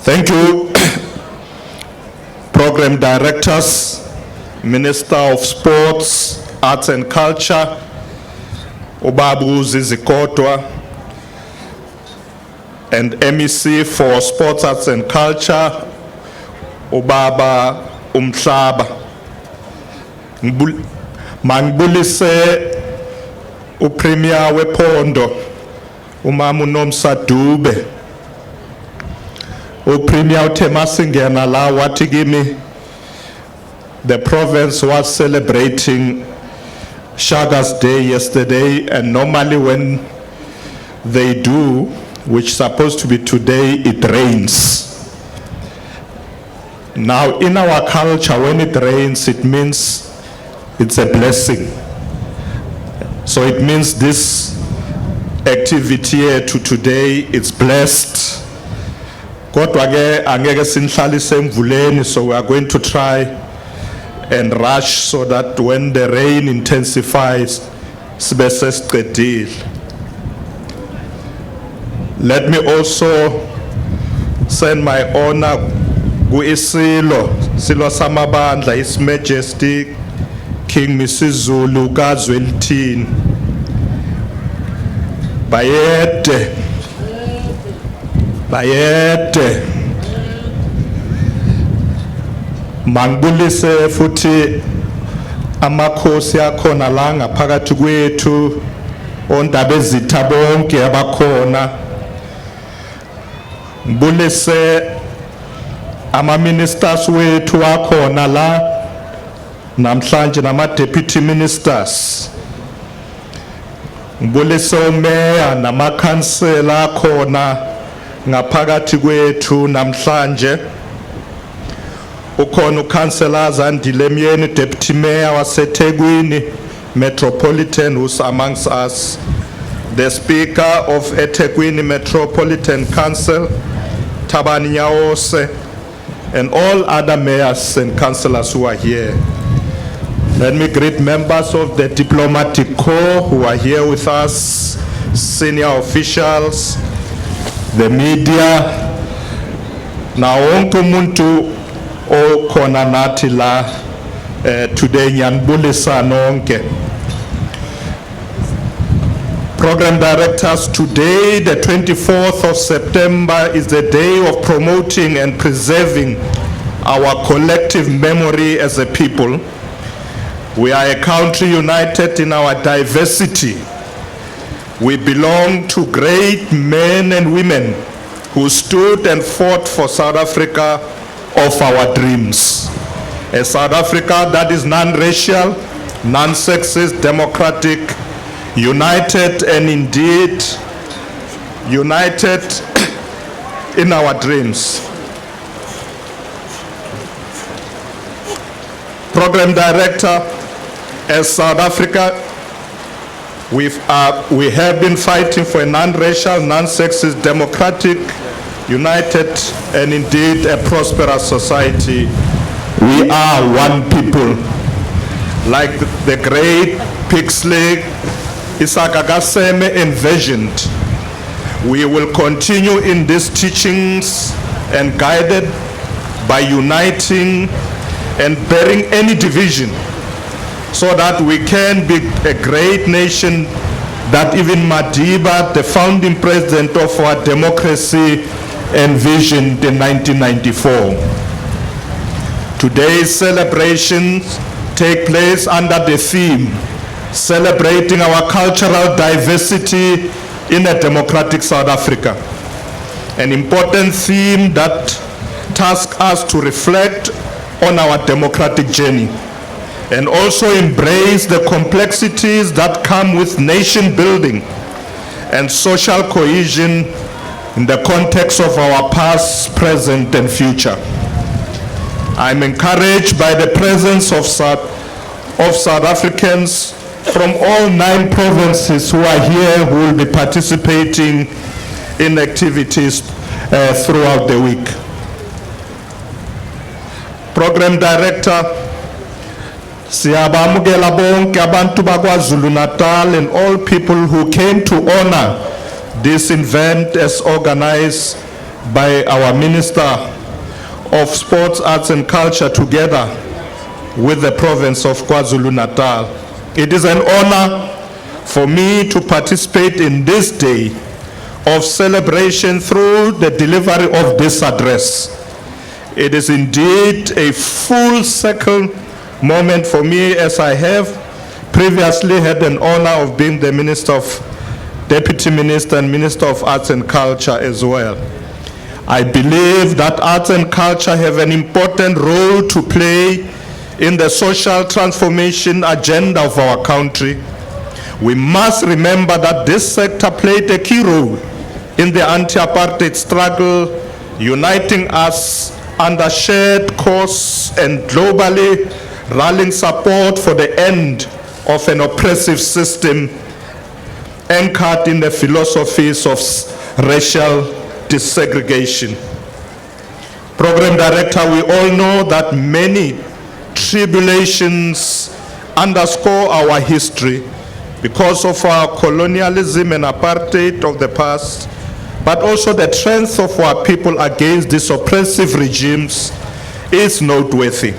Thank you, Program Directors, Minister of Sports, Arts and Culture, Ubabu Zizikotwa, and MEC for Sports, Arts and Culture, Ubaba Umhlaba. Mangibulise uPremier wePhondo, uMama Nomsa Dube. uPremier uThemasingena la wathi kimi the province was celebrating Shaga's Day yesterday, and normally when they do, which is supposed to be today, it rains. Now in our culture, when it rains, it means it's a blessing. So it means this activity here to today, it's blessed. Kodwa ke angeke sinhlalise emvuleni, so we are going to try and rush so that when the rain intensifies, sibe sesiqedile. Let me also send my honor ku-isilo samabandla, His Majesty King Misizulu kaZwelithini. Bayede mangibulise futhi amakhosi akhona la ngaphakathi kwethu, ondaba ezitha bonke abakhona. Ngibulise ama-ministers wethu akhona la namhlanje, nama-deputy ministers. Ngibulise umeya namakhansela akhona ngaphakathi kwethu namhlanje. Ukhona uCouncillor Zandile Myeni, Deputy Mayor waseThekwini Metropolitan, who's amongst us. The Speaker of eThekwini Metropolitan Council, Thabani Nyawose, and all other mayors and councillors who are here. Let me greet members of the diplomatic corps who are here with us, senior officials, the media, na wonke umuntu okhona nathi la today. Ngiyanibulisa nonke. Program Directors, today the 24th of September is the day of promoting and preserving our collective memory as a people. We are a country united in our diversity. We belong to great men and women who stood and fought for South Africa of our dreams. A South Africa that is non-racial, non-sexist, democratic, united, and indeed united in our dreams. Program Director, as South Africa, we have been fighting for a non-racial, non-sexist, democratic, united, and indeed a prosperous society. We are one people. Like the great Pixley Isaka Gaseme envisioned, we will continue in these teachings and guided by uniting and bearing any division, so that we can be a great nation that even Madiba, the founding president of our democracy, envisioned in 1994. Today's celebrations take place under the theme, celebrating our cultural diversity in a democratic South Africa. An important theme that tasks us to reflect on our democratic journey and also embrace the complexities that come with nation building and social cohesion in the context of our past, present, and future. I'm encouraged by the presence of South Africans from all 9 provinces who are here, who will be participating in activities throughout the week. Program Director, siyabamukela bonke abantu bakwaZulu Natal and all people who came to honor this event as organized by our Minister of Sports, Arts and Culture together with the province of KwaZulu-Natal. It is an honor for me to participate in this day of celebration through the delivery of this address. It is indeed a full circle moment for me, as I have previously had an honor of being the Deputy Minister and Minister of Arts and Culture as well. I believe that arts and culture have an important role to play in the social transformation agenda of our country. We must remember that this sector played a key role in the anti-apartheid struggle, uniting us under shared cause and globally rallying support for the end of an oppressive system anchored in the philosophies of racial desegregation. Program Director, we all know that many tribulations underscore our history because of our colonialism and apartheid of the past, but also the strength of our people against these oppressive regimes is noteworthy.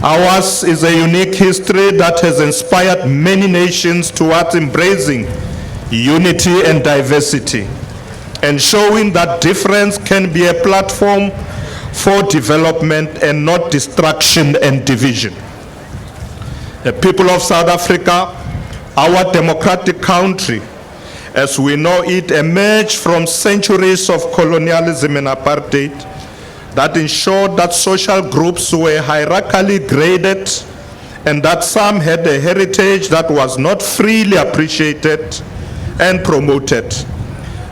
Ours is a unique history that has inspired many nations towards embracing unity and diversity, and showing that difference can be a platform for development and not destruction and division. The people of South Africa, our democratic country, as we know it, emerged from centuries of colonialism and apartheid that ensured that social groups were hierarchically graded and that some had a heritage that was not freely appreciated and promoted.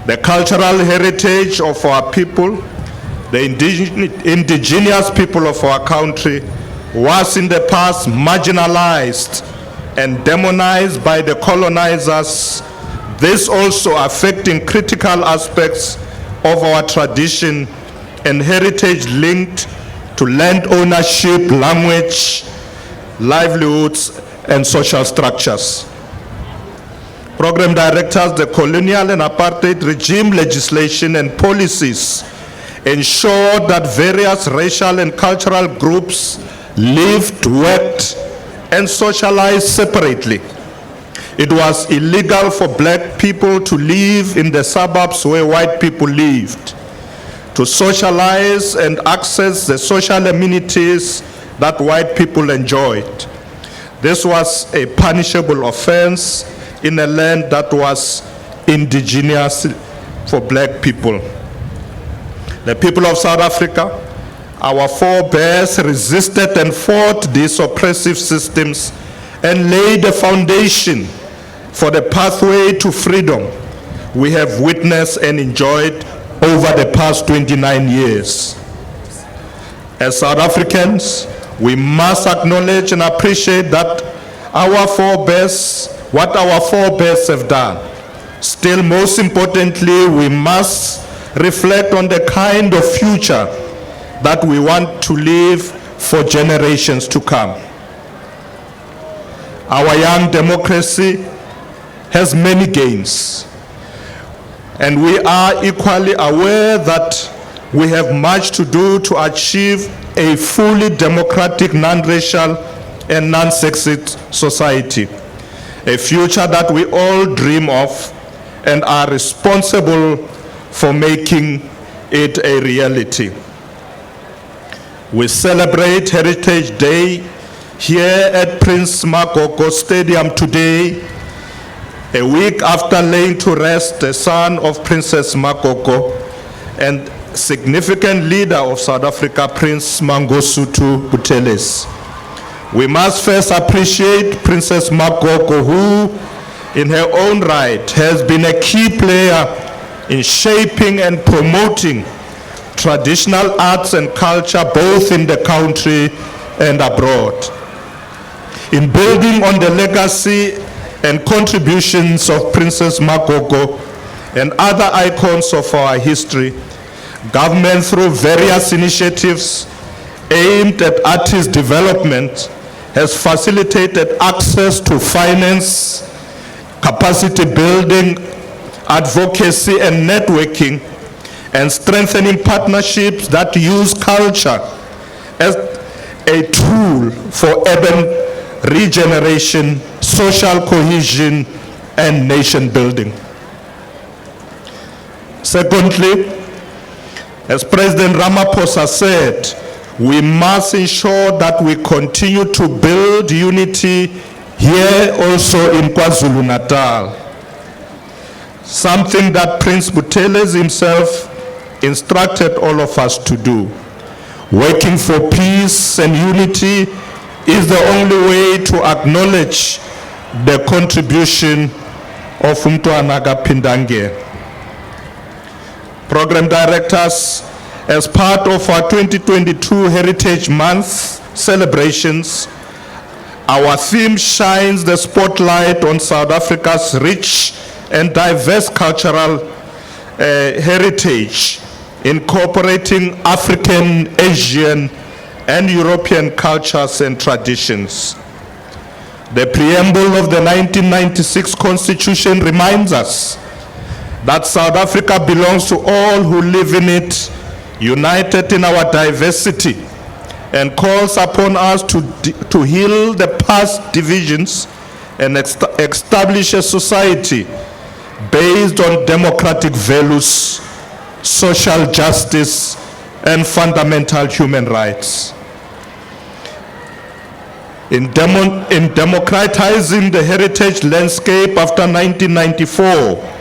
The cultural heritage of our people, the indigenous people of our country, was in the past marginalized and demonized by the colonizers, this also affecting critical aspects of our tradition and heritage linked to land ownership, language, livelihoods, and social structures. Program directors, the colonial and apartheid regime legislation and policies ensured that various racial and cultural groups lived, worked, and socialized separately. It was illegal for black people to live in the suburbs where white people lived, to socialize and access the social amenities that white people enjoyed. This was a punishable offense in a land that was indigenous for black people. The people of South Africa, our forebears, resisted and fought these oppressive systems and laid the foundation for the pathway to freedom we have witnessed and enjoyed over the past 29 years. As South Africans, we must acknowledge and appreciate that what our forebears have done. Still, most importantly, we must reflect on the kind of future that we want to leave for generations to come. Our young democracy has many gains, and we are equally aware that we have much to do to achieve a fully democratic, non-racial, and non-sexist society, a future that we all dream of and are responsible for making it a reality. We celebrate Heritage Day here at Prince Makoko Stadium today, a week after laying to rest the son of Princess Makoko and significant leader of South Africa, Prince Mangosuthu Buthelezi. We must first appreciate Princess Makoko, who in her own right has been a key player in shaping and promoting traditional arts and culture both in the country and abroad. In building on the legacy and contributions of Princess Makoko and other icons of our history, government through various initiatives aimed at artist development has facilitated access to finance, capacity building, advocacy and networking, and strengthening partnerships that use culture as a tool for urban regeneration, social cohesion, and nation building. Secondly, as President Ramaphosa said, we must ensure that we continue to build unity here also in KwaZulu-Natal, something that Prince Buthelezi himself instructed all of us to do. Working for peace and unity is the only way to acknowledge the contribution of Umntwana kaPhindange. Program directors, as part of our 2022 Heritage Month celebrations, our theme shines the spotlight on South Africa's rich and diverse cultural heritage, incorporating African, Asian, and European cultures and traditions. The preamble of the 1996 Constitution reminds us that South Africa belongs to all who live in it, united in our diversity, and calls upon us to heal the past divisions and establish a society based on democratic values, social justice, and fundamental human rights. In democratizing the heritage landscape after 1994,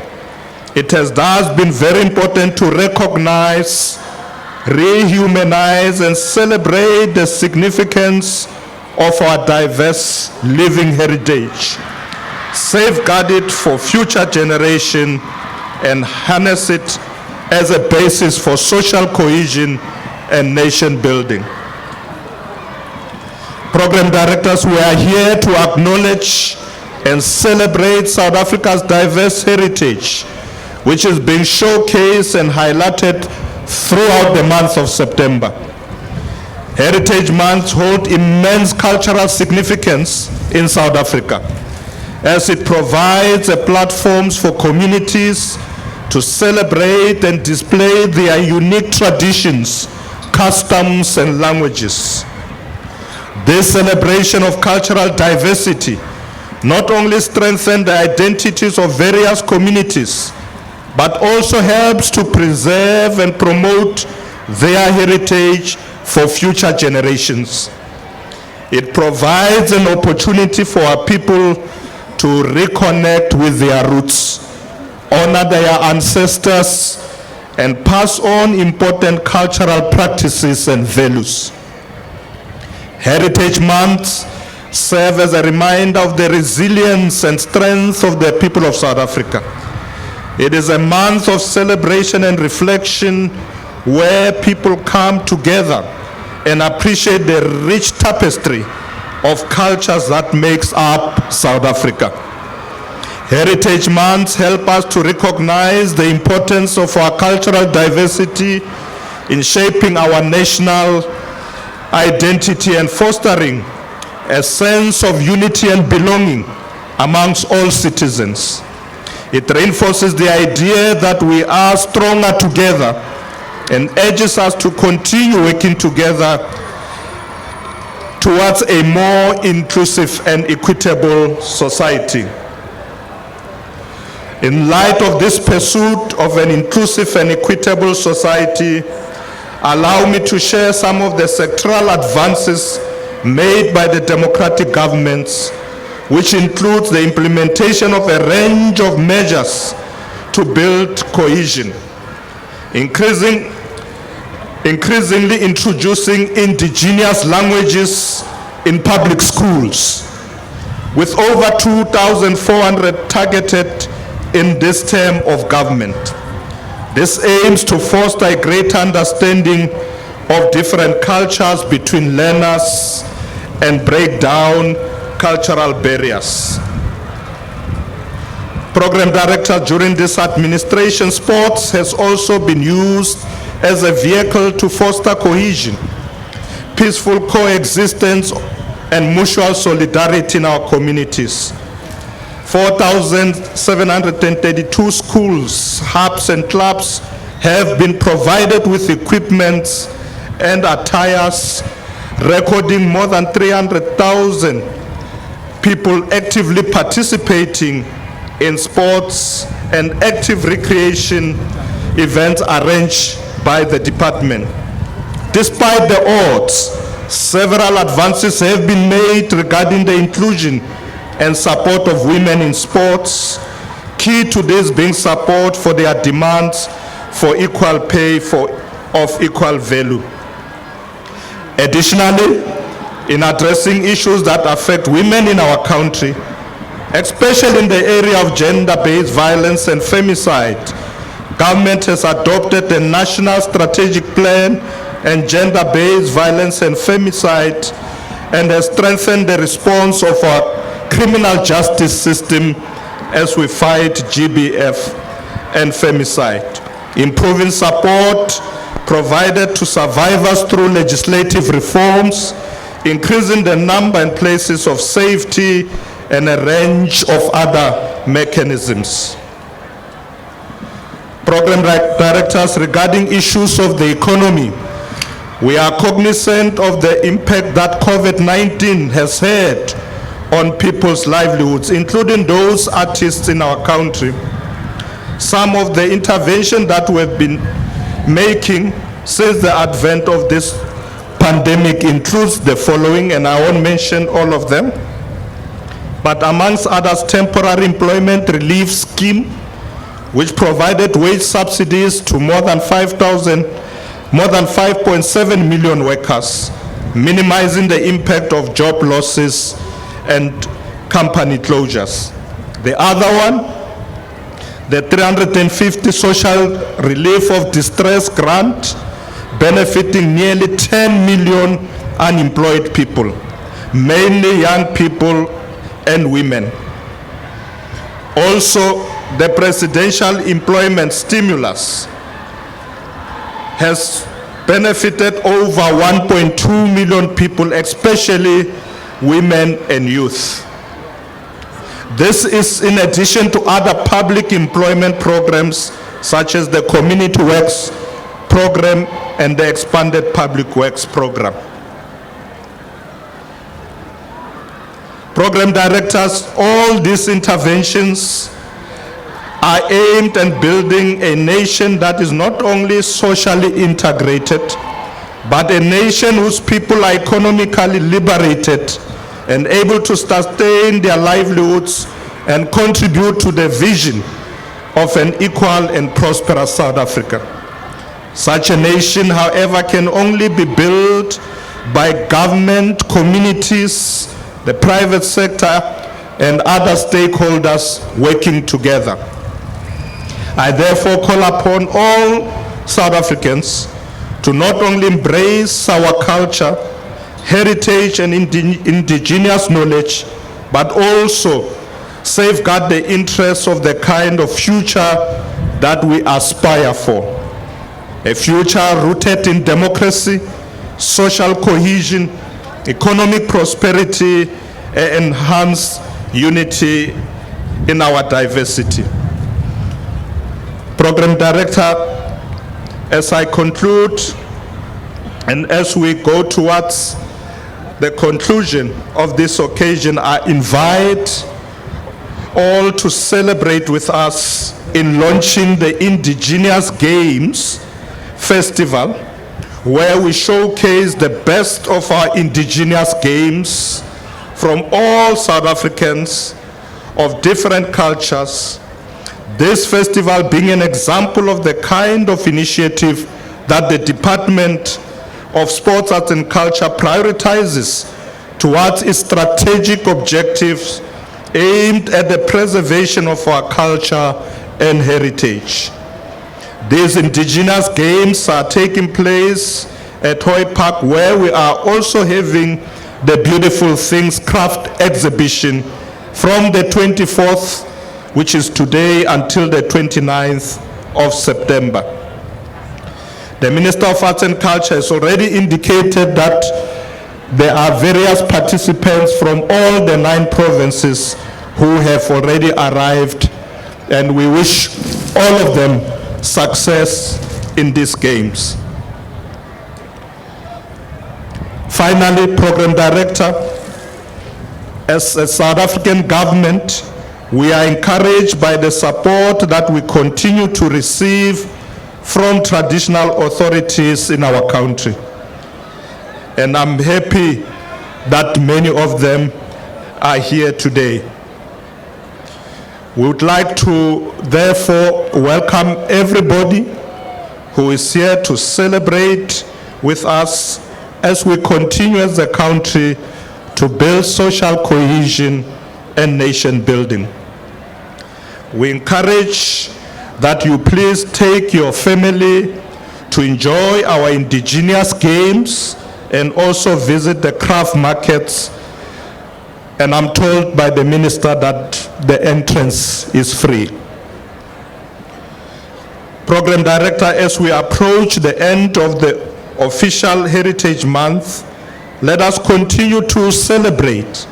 it has thus been very important to recognize, rehumanize, and celebrate the significance of our diverse living heritage, safeguard it for future generation, and harness it as a basis for social cohesion and nation building. Program directors, we are here to acknowledge and celebrate South Africa's diverse heritage, which is being showcased and highlighted throughout the month of September. Heritage Months hold immense cultural significance in South Africa, as it provides a platform for communities to celebrate and display their unique traditions, customs, and languages. This celebration of cultural diversity not only strengthens the identities of various communities, but also helps to preserve and promote their heritage for future generations. It provides an opportunity for our people to reconnect with their roots, honor their ancestors, and pass on important cultural practices and values. Heritage Months serve as a reminder of the resilience and strength of the people of South Africa. It is a month of celebration and reflection where people come together and appreciate the rich tapestry of cultures that makes up South Africa. Heritage Months help us to recognize the importance of our cultural diversity in shaping our national identity and fostering a sense of unity and belonging amongst all citizens. It reinforces the idea that we are stronger together and urges us to continue working together towards a more inclusive and equitable society. In light of this pursuit of an inclusive and equitable society, allow me to share some of the sectoral advances made by the democratic governments, which includes the implementation of a range of measures to build cohesion, increasingly introducing indigenous languages in public schools, with over 2,400 targeted in this term of government. This aims to foster a greater understanding of different cultures between learners and break down cultural barriers. Program director during this administration, sports has also been used as a vehicle to foster cohesion, peaceful coexistence, and mutual solidarity in our communities. 4,732 schools, hubs, and clubs have been provided with equipment and attires, recording more than 300,000 people actively participating in sports and active recreation events arranged by the department. Despite the odds, several advances have been made regarding the inclusion and support of women in sports, key to this being support for their demands for equal pay of equal value. Additionally, in addressing issues that affect women in our country, especially in the area of gender-based violence and femicide, government has adopted a national strategic plan and gender-based violence and femicide, and has strengthened the response of our criminal justice system as we fight GBF and femicide, improving support provided to survivors through legislative reforms, increasing the number and places of safety, and a range of other mechanisms. Program directors, regarding issues of the economy, we are cognizant of the impact that COVID-19 has had on people's livelihoods, including those artists in our country. Some of the intervention that we've been making since the advent of this pandemic includes the following, and I won't mention all of them, but amongst others, temporary employment relief scheme, which provided wage subsidies to more than 5.7 million workers, minimizing the impact of job losses and company closures. The other one, the 350 social relief of distress grant, benefiting nearly 10 million unemployed people, mainly young people and women. Also, the presidential employment stimulus has benefited over 1.2 million people, especially women and youth. This is in addition to other public employment programs such as the Community Works Program and the Expanded Public Works Program. Program directors, all these interventions are aimed at building a nation that is not only socially integrated, but a nation whose people are economically liberated and able to sustain their livelihoods and contribute to the vision of an equal and prosperous South Africa. Such a nation, however, can only be built by government, communities, the private sector, and other stakeholders working together. I therefore call upon all South Africans to not only embrace our culture, heritage, and indigenous knowledge, but also safeguard the interests of the kind of future that we aspire for. A future rooted in democracy, social cohesion, economic prosperity, and enhanced unity in our diversity. Program Director, as I conclude and as we go towards the conclusion of this occasion, I invite all to celebrate with us in launching the Indigenous Games Festival, where we showcase the best of our indigenous games from all South Africans of different cultures. This festival being an example of the kind of initiative that the Department of Sports, Arts and Culture prioritizes towards its strategic objectives aimed at the preservation of our culture and heritage. These indigenous games are taking place at Hoy Park, where we are also having the Beautiful Things Craft exhibition from the 24th, which is today, until the 29th of September. The Minister of Arts and Culture has already indicated that there are various participants from all the 9 provinces who have already arrived, and we wish all of them success in these games. Finally, Program Director, as a South African government, we are encouraged by the support that we continue to receive from traditional authorities in our country. And I'm happy that many of them are here today. We would like to therefore welcome everybody who is here to celebrate with us as we continue as a country to build social cohesion and nation building. We encourage that you please take your family to enjoy our indigenous games and also visit the craft markets. And I'm told by the minister that the entrance is free. Program Director, as we approach the end of the official Heritage Month, let us continue to celebrate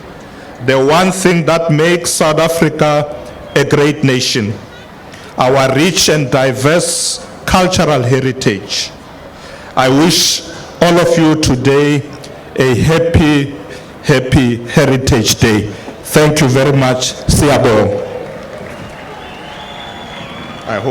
the one thing that makes South Africa a great nation, our rich and diverse cultural heritage. I wish all of you today a happy Heritage Day. Thank you very much. Siyabonga.